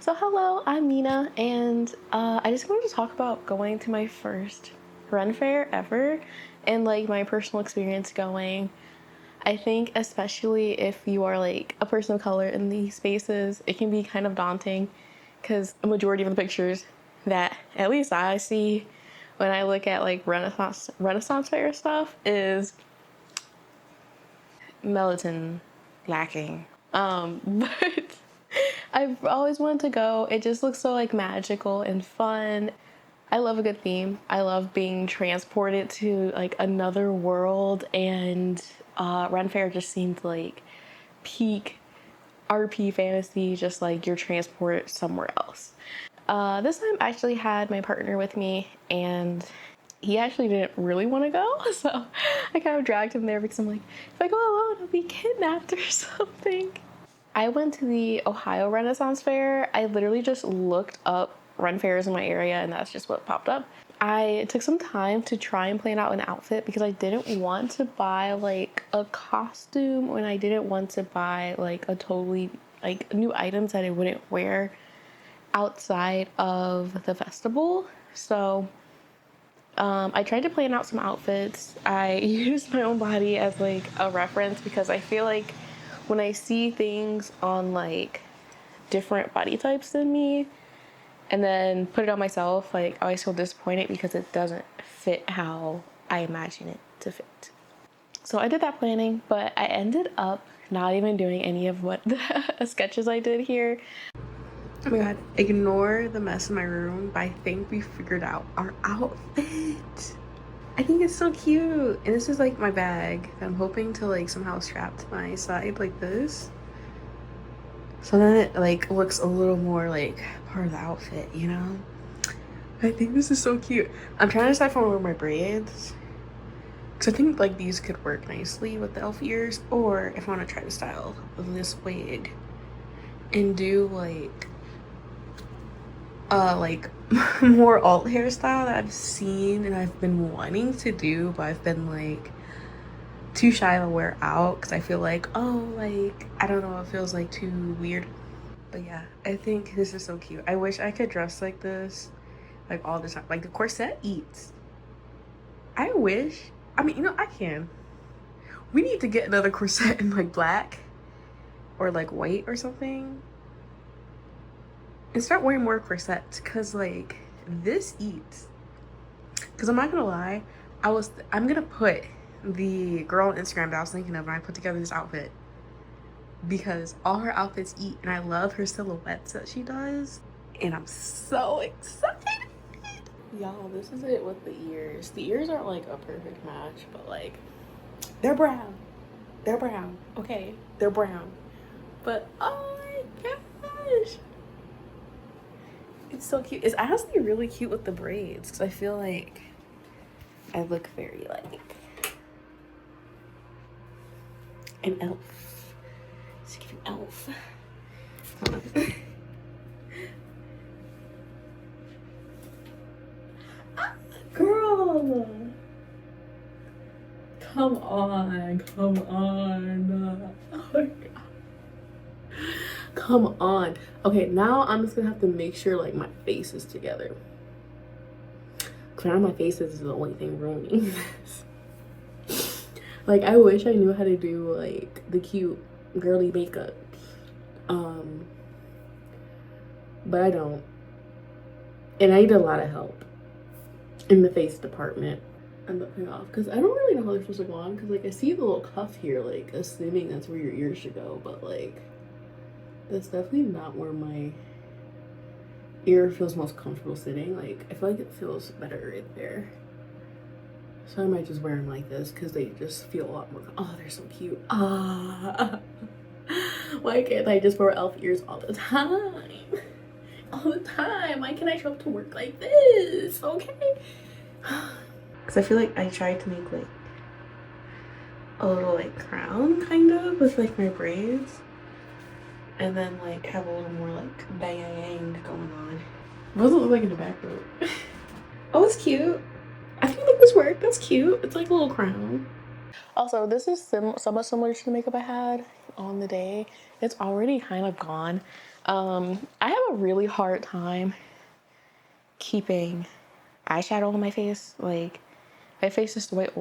So hello, I'm Mina, and I just wanted to talk about going to my first run fair ever and like my personal experience going. I think especially if you are like a person of color in these spaces, it can be kind of daunting because a majority of the pictures that at least I see when I look at like Renaissance fair stuff is melatonin lacking. But I've always wanted to go. It just looks so like magical and fun. I love a good theme. I love being transported to like another world, and Ren Fair just seemed like peak RP fantasy, just like you're transported somewhere else. This time I actually had my partner with me, and he actually didn't really want to go, so I kind of dragged him there because I'm like, if I go alone, I'll be kidnapped or something. I went to the Ohio Renaissance Fair. I literally just looked up run fairs in my area, and that's just what popped up. I took some time to try and plan out an outfit because I didn't want to buy like a costume, and I didn't want to buy like a totally like new items that I wouldn't wear outside of the festival. So I tried to plan out some outfits. I used my own body as like a reference because I feel like when I see things on like different body types than me and then put it on myself, like I always feel disappointed because it doesn't fit how I imagine it to fit. So I did that planning, but I ended up not even doing any of what the sketches I did here. Oh my god, ignore the mess in my room, but I think we figured out our outfit. I think it's so cute. And this is like my bag that I'm hoping to like somehow strap to my side like this. So then it like looks a little more like part of the outfit, you know? I think this is so cute. I'm trying to decide if I want to wear my braids, because I think like these could work nicely with the elf ears, or if I want to try to style this wig and do like more alt hairstyle that I've seen and I've been wanting to do, but I've been like too shy to wear out because I feel like, oh, like I don't know, it feels like too weird. But yeah, I think this is so cute. I wish I could dress like this like all the time. Like the corset eats. I wish, I mean, you know, I can. We need to get another corset in like black or like white or something and start wearing more corsets, because like this eats. Because I'm not gonna lie, I'm gonna put the girl on Instagram that I was thinking of when I put together this outfit, because all her outfits eat and I love her silhouettes that she does, and I'm so excited. Y'all, this is it with the ears. The ears aren't like a perfect match, but like they're brown. They're brown. Okay, they're brown. But oh my gosh, it's so cute. It's honestly really cute with the braids because I feel like I look very like an elf. It's like an elf. Girl, come on, come on. Oh my god. Come on. Okay, now I'm just gonna have to make sure like my face is together. Cause now my face is the only thing ruining this. Like I wish I knew how to do like the cute girly makeup. But I don't. And I need a lot of help in the face department. I'm looking off because I don't really know how they're supposed to go on, because like I see the little cuff here, like assuming that's where your ears should go, but like that's definitely not where my ear feels most comfortable sitting. Like I feel like it feels better right there. So I might just wear them like this because they just feel a lot more. Oh, they're so cute. Ah, why can't I just wear elf ears all the time? All the time. Why can't I show up to work like this? Okay. Because I feel like I tried to make like a little like crown kind of with like my braids, and then like have a little more like bang going on. What does it look like in the back row? Oh, it's cute. I feel like this worked. That's cute. It's like a little crown. Also, this is somewhat similar to the makeup I had on the day, it's already kind of gone. I have a really hard time keeping eyeshadow on my face. Like, my face is like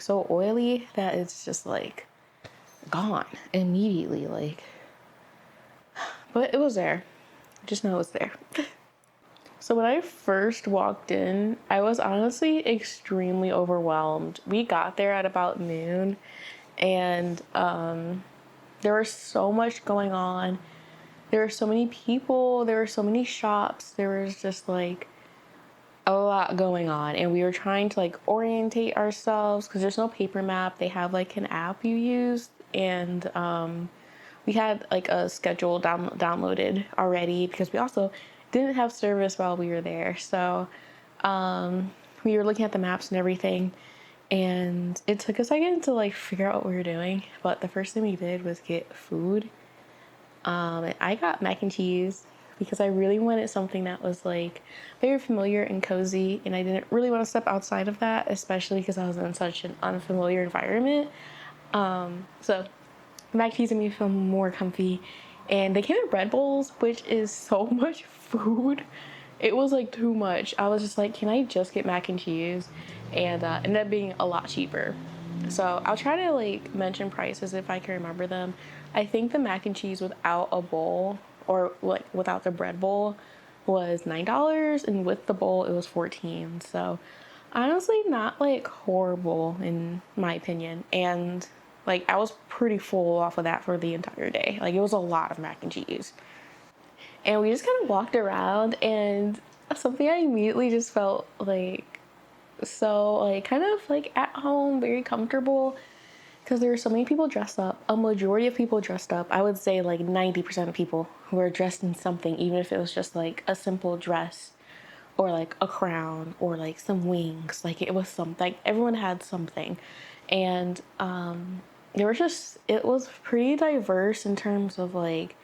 so oily that it's just like gone immediately. Like, but it was there. Just know it's there. So when I first walked in, I was honestly extremely overwhelmed. We got there at about noon, and there was so much going on. There were so many people, there were so many shops, there was just like a lot going on, and we were trying to like orientate ourselves because there's no paper map. They have like an app you use, and we had like a schedule downloaded already because we also didn't have service while we were there. So we were looking at the maps and everything, and it took a second to like figure out what we were doing. But the first thing we did was get food. And I got mac and cheese because I really wanted something that was like very familiar and cozy, and I didn't really want to step outside of that, especially because I was in such an unfamiliar environment. So mac and cheese made me feel more comfy, and they came in bread bowls, which is so much food. It was like too much. I was just like, can I just get mac and cheese? And ended up being a lot cheaper. So I'll try to like mention prices if I can remember them. I think the mac and cheese without a bowl, or like without the bread bowl, was $9, and with the bowl it was $14. So honestly, not like horrible in my opinion. And like I was pretty full off of that for the entire day. Like it was a lot of mac and cheese. And we just kind of walked around, and something I immediately just felt like so like kind of like at home, very comfortable, because there were so many people dressed up. A majority of people dressed up. I would say like 90% of people were dressed in something, even if it was just like a simple dress or like a crown or like some wings. Like it was something, like everyone had something. And it was pretty diverse in terms of like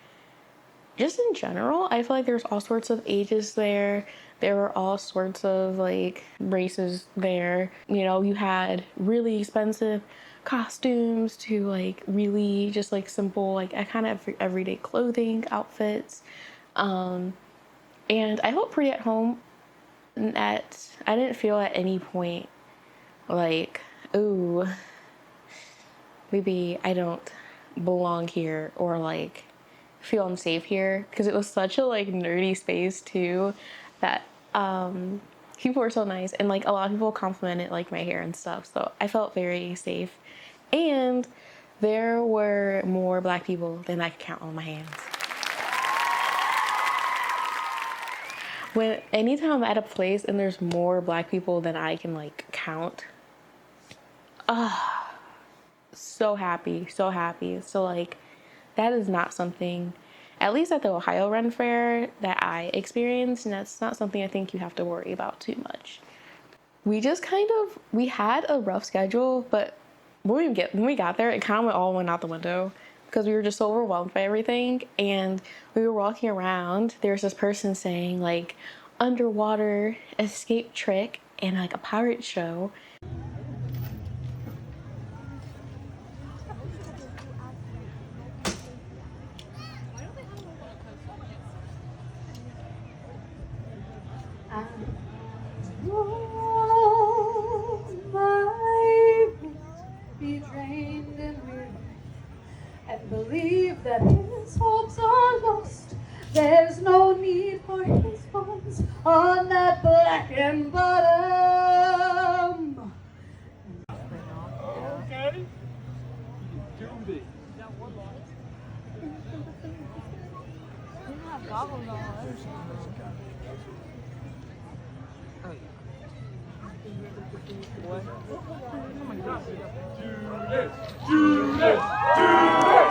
just in general. I feel like there's all sorts of ages there. There were all sorts of like races there. You know, you had really expensive costumes to like really just like simple, like I kind of everyday clothing outfits. And I felt pretty at home. I didn't feel at any point like, ooh, maybe I don't belong here, or like feel unsafe here, because it was such a like nerdy space too, that people were so nice, and like a lot of people complimented like my hair and stuff, so I felt very safe. And there were more Black people than I could count on my hands. Anytime I'm at a place and there's more Black people than I can like count, so happy. So like, that is not something, at least at the Ohio Run Fair, that I experienced, and that's not something I think you have to worry about too much. We had a rough schedule, but when we got there, it kind of all went out the window because we were just so overwhelmed by everything. And we were walking around, there was this person saying like underwater escape trick and like a pirate show. Be drained and weary, and believe that his hopes are lost. There's no need for his bones on that blackened bottom. Okay. You can do this. What? Oh my God. Do this. Do this. Do this. Do this.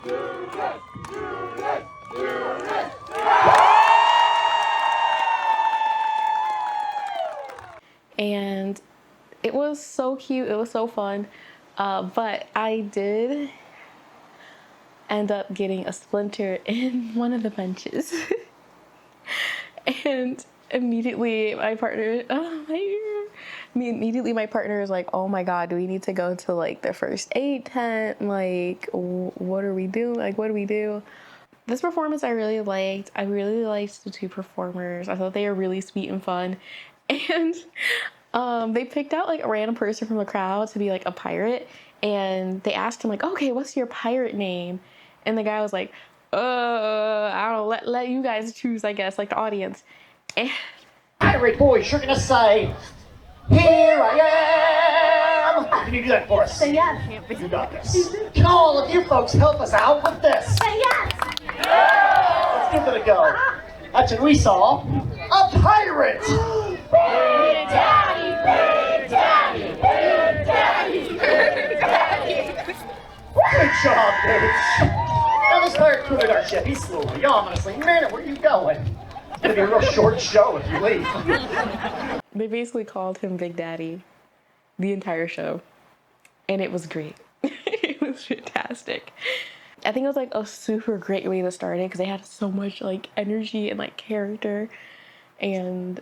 Do this. Do this. And it was so cute. It was so fun. But I did end up getting a splinter in one of the benches. And immediately my partner, my ear, Immediately my partner is like, oh my god, do we need to go to like the first aid tent? Like, what are we doing? Like, what do we do? This performance I really liked. I really liked the two performers. I thought they were really sweet and fun. And they picked out like a random person from the crowd to be like a pirate. And they asked him like, okay, what's your pirate name? And the guy was like, I don't know, let you guys choose, I guess, like the audience. And pirate boys, you're gonna say, here I am. Can you do that for us? Say yes. You got this. Can all of you folks help us out with this? Say yes. Let's give it a go. That's what we saw. A pirate. Big Daddy, Big Daddy, Big Daddy, Big Daddy. Good job, dudes. Now this pirate quitted our ship. He's slowly, ominously. Man, where are you going? It's gonna be a real short show if you leave. they basically called him Big Daddy the entire show. And it was great. It was fantastic. I think it was like a super great way to start it because they had so much like energy and like character. And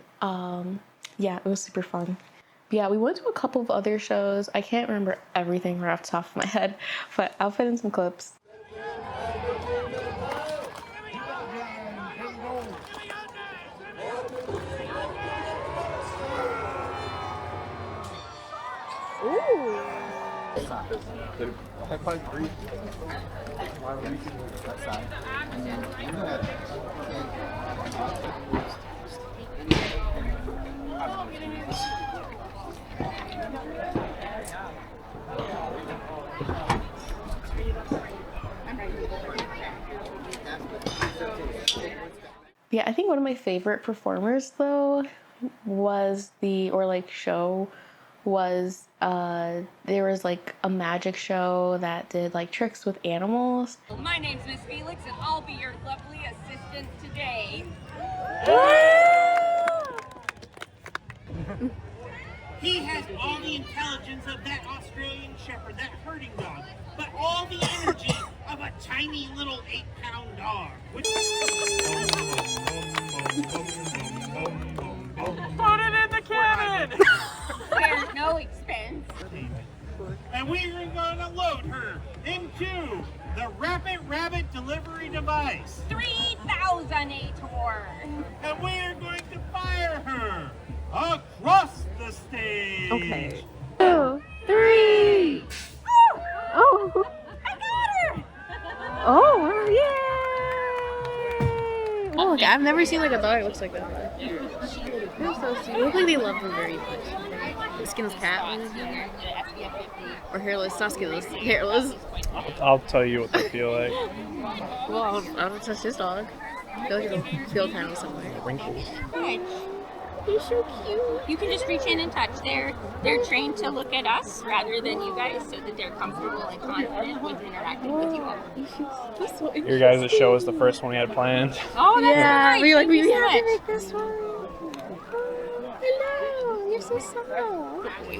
yeah, it was super fun. But yeah, we went to a couple of other shows. I can't remember everything right off the top of my head, but I'll put in some clips. Ooh. High five three. That side. And then Yeah, I think one of my favorite performers though was show was there was like a magic show that did like tricks with animals. My name's Miss Felix and I'll be your lovely assistant today. He has all the intelligence of that Australian Shepherd, that herding dog, but all the energy of a tiny little 8-pound dog. put it in the cannon. There's no expense. And we are going to load her into the Rapid Rabbit delivery device. 3,008 And we are going to fire her across the stage. Okay. 2, 3. Oh. I got her! Oh, yay! Oh, okay. I've never seen like a dog that looks like that. They're so sweet. They look like they love them very much. The skinless cat. Or hairless, not skinless, hairless. I'll tell you what they feel like. Well, I don't touch this dog. I feel like it'll feel kind of somewhere. Wrinkles. You're so cute. You can just reach in and touch. They're trained to look at us rather than you guys so that they're comfortable and confident with interacting with you all. Your guys' show was the first one we had planned. Oh, that's Yeah, nice. we Thank you so have to much. make this one. Oh, hello, you're so soft. Wait.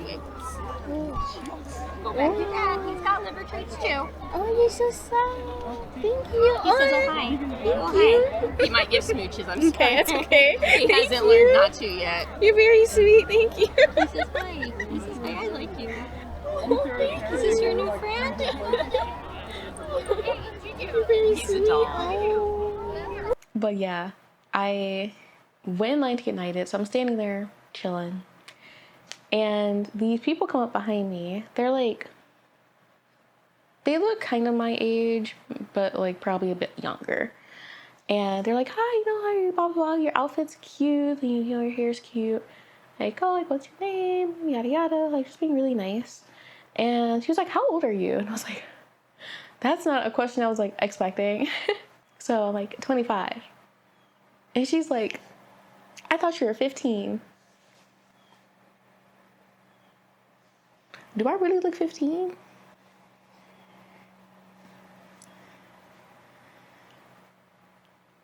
Go back to Dad. He's got liver treats too. Oh, you're so soft. Thank you. He says, oh, hi. Oh, hi. He might give smooches. I'm sorry. Okay, that's okay. He Thank hasn't you. learned not to yet. You're very sweet. Thank you. He says, hi. He says, hi, I like you. Is this your new friend? You're very He's sweet. a doll. Oh. But yeah, I went in line to get knighted, so I'm standing there chilling. And these people come up behind me. They're like, they look kind of my age, but like probably a bit younger. And they're like, hi, hi, blah, blah, blah, your outfit's cute, and your hair's cute. Like, oh, like, what's your name? Yada, yada, like, just being really nice. And she was like, how old are you? And I was like, that's not a question I was like expecting. So I'm like, 25. And she's like, I thought you were 15. Do I really look 15?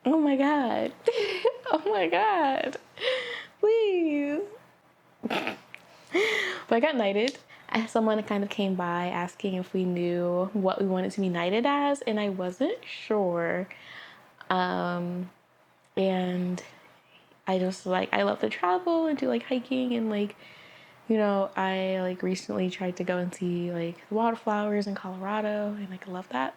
Oh my God. Oh my God. Please. But I got knighted. Someone kind of came by asking if we knew what we wanted to be knighted as, and I wasn't sure. And I just like, I love to travel and do like hiking and like you know, I like recently tried to go and see like the wildflowers in Colorado, and like I love that.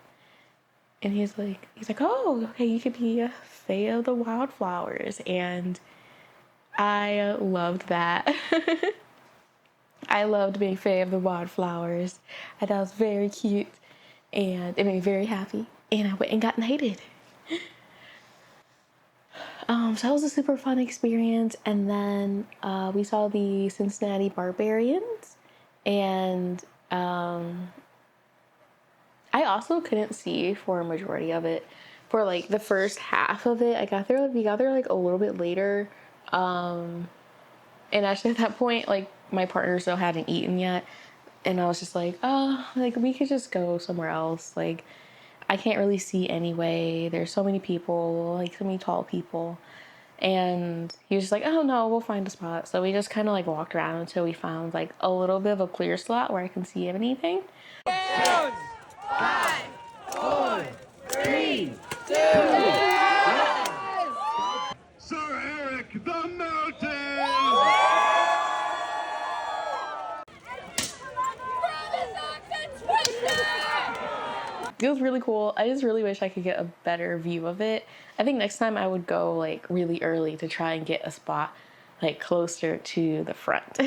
And he's like, oh, okay, you could be a Fae of the Wildflowers, and I loved that. I loved being Fae of the Wildflowers. I thought it was very cute, and it made me very happy. And I went and got knighted. So that was a super fun experience. And then we saw the Cincinnati Barbarians, and I also couldn't see for a majority of it. For like the first half of it, we got there like a little bit later. And actually at that point, like my partner still hadn't eaten yet. And I was just like, oh, like we could just go somewhere else. Like I can't really see anyway. There's so many people, like so many tall people. And he was just like, oh no, we'll find a spot. So we just kind of like walked around until we found like a little bit of a clear slot where I can see anything. 5, 4, 3, 2, 1. Sir Eric the Mountain! It was really cool. I just really wish I could get a better view of it. I think next time I would go like really early to try and get a spot like closer to the front.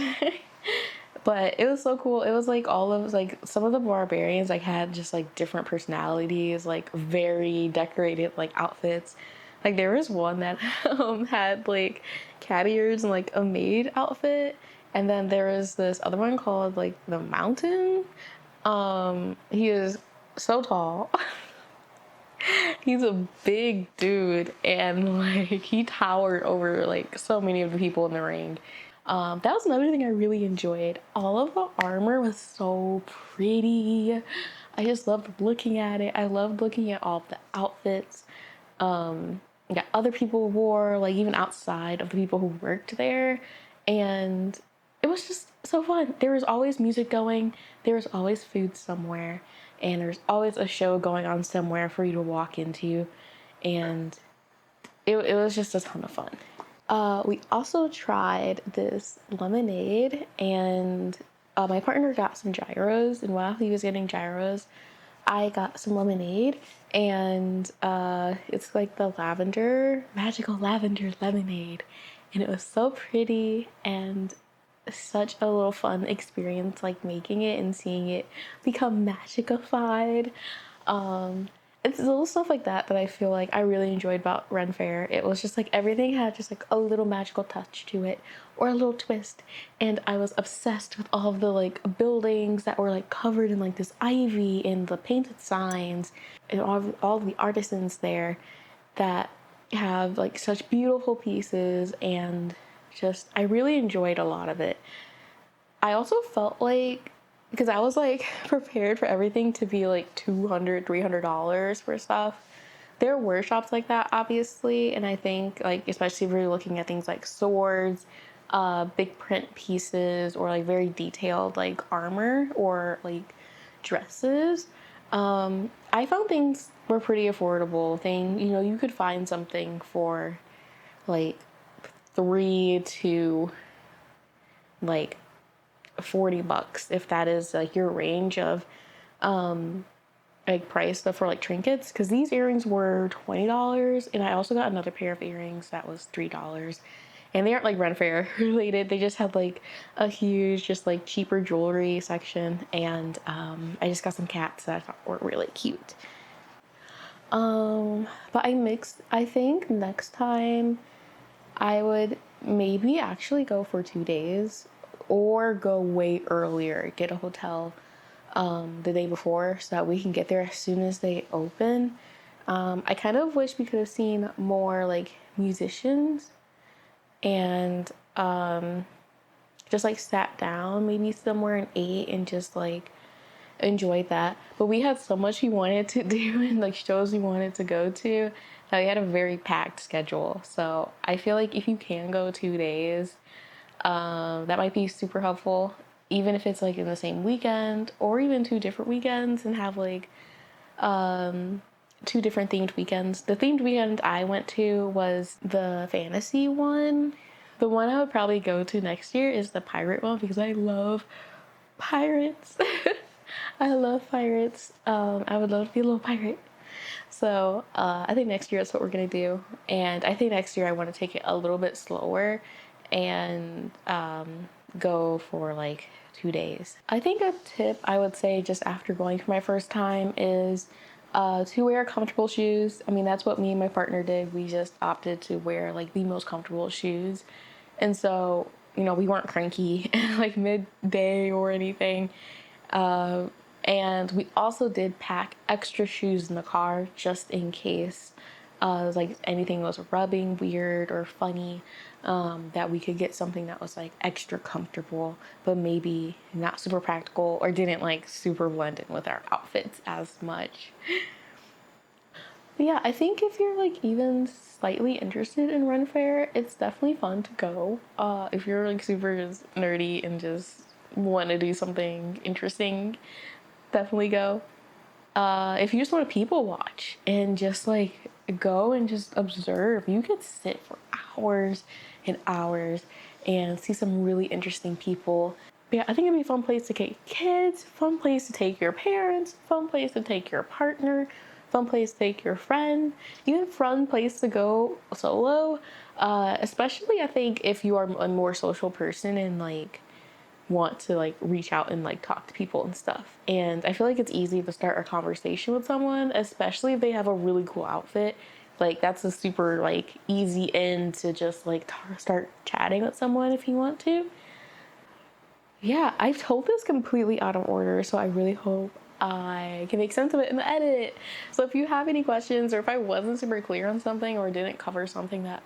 But it was so cool. It was like all of like some of the barbarians like had just like different personalities, like very decorated like outfits. Like there was one that had like cat ears and like a maid outfit, and then there was this other one called like the Mountain. He is so tall. He's a big dude, and like he towered over like so many of the people in the ring. That was another thing I really enjoyed. All of the armor was so pretty. I just loved looking at it. I loved looking at all of the outfits that other people wore, like even outside of the people who worked there. And it was just so fun. There was always music going. There was always food somewhere. And there's always a show going on somewhere for you to walk into. And it was just a ton of fun. We also tried this lemonade, and my partner got some gyros, and while he was getting gyros, I got some lemonade, and it's like the magical lavender lemonade, and it was so pretty and such a little fun experience, like making it and seeing it become magicified. It's little stuff like that I feel like I really enjoyed about Ren Fair. It was just like everything had just like a little magical touch to it, or a little twist, and I was obsessed with all of the like buildings that were like covered in like this ivy and the painted signs, and all the artisans there that have like such beautiful pieces, and just I really enjoyed a lot of it. I also felt like, because I was like prepared for everything to be like $200, $300 for stuff. There were shops like that, obviously, and I think like especially if you're looking at things like swords, big print pieces, or like very detailed like armor or like dresses, I found things were pretty affordable. You could find something for like $3 to like $40, if that is like your range of like price for like trinkets, because these earrings were $20, and I also got another pair of earrings that was $3, and they aren't like Ren Fair related. They just had like a huge just like cheaper jewelry section, and I just got some cats that I thought were really cute. But I think next time I would maybe actually go for 2 days, or go way earlier, get a hotel the day before so that we can get there as soon as they open. I kind of wish we could have seen more like musicians, and just like sat down maybe somewhere and ate and just like enjoyed that. But we had so much we wanted to do and like shows we wanted to go to that we had a very packed schedule. So I feel like if you can go 2 days, that might be super helpful, even if it's like in the same weekend, or even 2 different weekends, and have like 2 different themed weekends. The themed weekend I went to was the fantasy one, The one I would probably go to next year is the pirate one because I love pirates. I love pirates. I would love to be a little pirate. So I think next year that's what we're gonna do. And I think next year I want to take it a little bit slower and go for like 2 days. I think a tip I would say just after going for my first time is to wear comfortable shoes. I mean, that's what me and my partner did. We just opted to wear like the most comfortable shoes. And so, you know, we weren't cranky like midday or anything. And we also did pack extra shoes in the car just in case like anything was rubbing weird or funny, that we could get something that was like extra comfortable but maybe not super practical or didn't like super blend in with our outfits as much. But yeah, I think if you're like even slightly interested in Run Fair, it's definitely fun to go. If you're like super just nerdy and just want to do something interesting, definitely go. If you just want to people watch and just like go and just observe, you could sit for hours and hours and see some really interesting people. But yeah, I think it'd be a fun place to take kids, fun place to take your parents, fun place to take your partner, fun place to take your friend, even fun place to go solo. Especially I think if you are a more social person and like want to like reach out and like talk to people and stuff. And I feel like it's easy to start a conversation with someone, especially if they have a really cool outfit. Like that's a super like easy end to just like start chatting with someone if you want to. Yeah, I've told this completely out of order, so I really hope I can make sense of it in the edit. So if you have any questions or if I wasn't super clear on something or didn't cover something that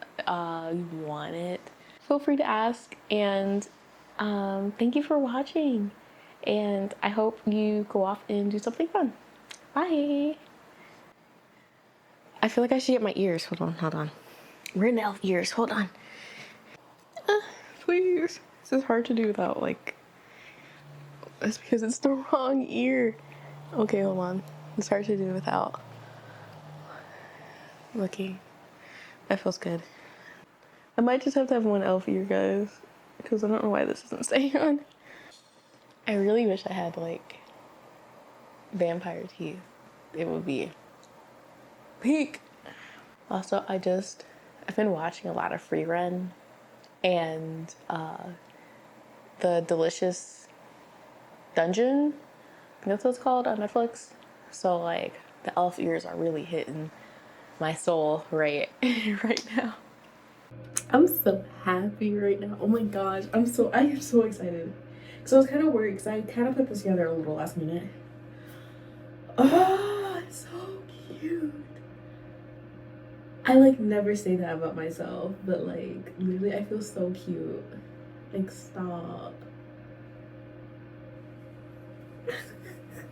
you wanted, feel free to ask. And thank you for watching, and I hope you go off and do something fun. Bye. I feel like I should get my ears. Hold on. We're in elf ears. Hold on. Please. This is hard to do without like. It's because it's the wrong ear. Okay, hold on. It's hard to do without looking. That feels good. I might just have to have one elf ear, guys, because I don't know why this isn't staying on. I really wish I had like vampire teeth. It would be peak. Also, I've been watching a lot of Free Run and the Delicious Dungeon. I think that's what it's called on Netflix. So like the elf ears are really hitting my soul right now. I'm so happy right now. Oh my gosh, I am so excited. So I was kind of worried because I kind of put this together a little last minute. Oh, it's so cute. I like never say that about myself, but like literally I feel so cute. Like stop.